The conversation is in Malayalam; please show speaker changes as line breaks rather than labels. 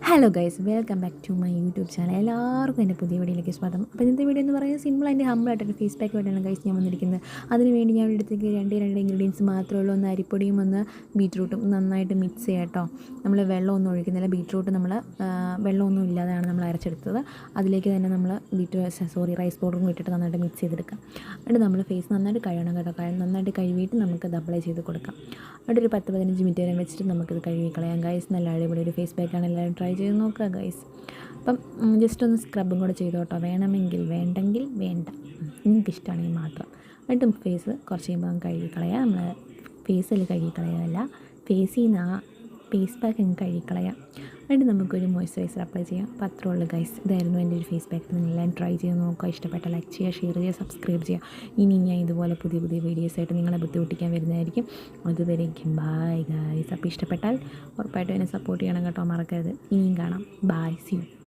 Hello guys, welcome back to my YouTube channel. എല്ലാവർക്കും എൻ്റെ പുതിയ വീഡിയോയിലേക്ക് സ്വാഗതം. അപ്പോൾ ഇന്നത്തെ വീഡിയോ എന്ന് പറയുന്നത് സിമ്പിൾ ആൻഡ് ഹമ്പിൾ ആയിട്ടൊരു ഫേസ് പാക്ക് ആയിട്ടാണ് ഗൈസ് ഞാൻ വന്നിരിക്കുന്നത്. അതിനുവേണ്ടി ഞാൻ എടുത്തേക്ക് രണ്ട് ഇൻഗ്രീഡിയൻസ് മാത്രമേ ഉള്ളൂ. ഒന്ന് അരിപ്പൊടിയും ഒന്ന് ബീറ്റ്റൂട്ടും. നന്നായിട്ട് മിക്സ് ചെയ്യാം കേട്ടോ. നമ്മൾ വെള്ളമൊന്നും ഒഴിക്കുന്നില്ല. ബീറ്റ്റൂട്ട് നമ്മൾ വെള്ളമൊന്നും ഇല്ലാതെയാണ് നമ്മൾ അരച്ചെടുത്തത്. അതിലേക്ക് തന്നെ നമ്മൾ റൈസ് പൗഡറും ഇട്ടിട്ട് നന്നായിട്ട് മിക്സ് ചെയ്തെടുക്കാം. എന്നിട്ട് നമ്മൾ ഫേസ് നന്നായിട്ട് കഴുകണം കേട്ടോ. നന്നായിട്ട് കഴുകിയിട്ട് നമുക്കത് അപ്ലൈ ചെയ്ത് കൊടുക്കാം. എന്നിട്ട് ഒരു 10-15 മിനിറ്റ് വരെ വെച്ചിട്ട് നമുക്കിത് കഴുകി കളയാം ഗൈസ്. നല്ല അടിപൊളി ഒരു ഫേസ് പാക്കാണ്. എല്ലാവരും ട്രൈ ചെയ്ത് നോക്കുക ഗൈസ്. അപ്പം ജസ്റ്റ് ഒന്ന് സ്ക്രബും കൂടെ ചെയ്തു കേട്ടോ. വേണമെങ്കിൽ വേണ്ടെങ്കിൽ വേണ്ട, എനിക്കിഷ്ടമാണെങ്കിൽ മാത്രം. എന്നിട്ടും ഫേസ് കുറച്ച് കഴിയുമ്പോൾ നമുക്ക് കഴുകി കളയാം. നമ്മൾ ഫേസിൽ കഴുകി കളയാമല്ല, ഫേസിൽ നിന്ന് ആ ഫേസ് പാക്ക് അങ്ങ് കഴുകി കളയാം. എന്നിട്ട് നമുക്കൊരു മോയ്സ്ചറൈസർ അപ്ലൈ ചെയ്യാം. അപ്പോൾ അത്രേ ഉള്ളൂ ഗൈസ്. ഇതായിരുന്നു എൻ്റെ ഒരു ഫേസ് പാക്ക്. നിങ്ങളെല്ലാം ട്രൈ ചെയ്ത് നോക്കുക. ഇഷ്ടപ്പെട്ട ലൈക്ക് ചെയ്യുക, ഷെയർ ചെയ്യുക, സബ്സ്ക്രൈബ് ചെയ്യുക. ഇനി ഞാൻ ഇതുപോലെ പുതിയ പുതിയ വീഡിയോസായിട്ട് നിങ്ങളെ ബുദ്ധിമുട്ടിക്കാൻ വരുന്നതായിരിക്കും. അതുവരേക്കും ബായ് ഗൈസ്. അപ്പോൾ ഇഷ്ടപ്പെട്ടാൽ ഉറപ്പായിട്ടും എന്നെ സപ്പോർട്ട് ചെയ്യണം കേട്ടോ, മറക്കരുത്. ഇനിയും കാണാം. Bye, see U.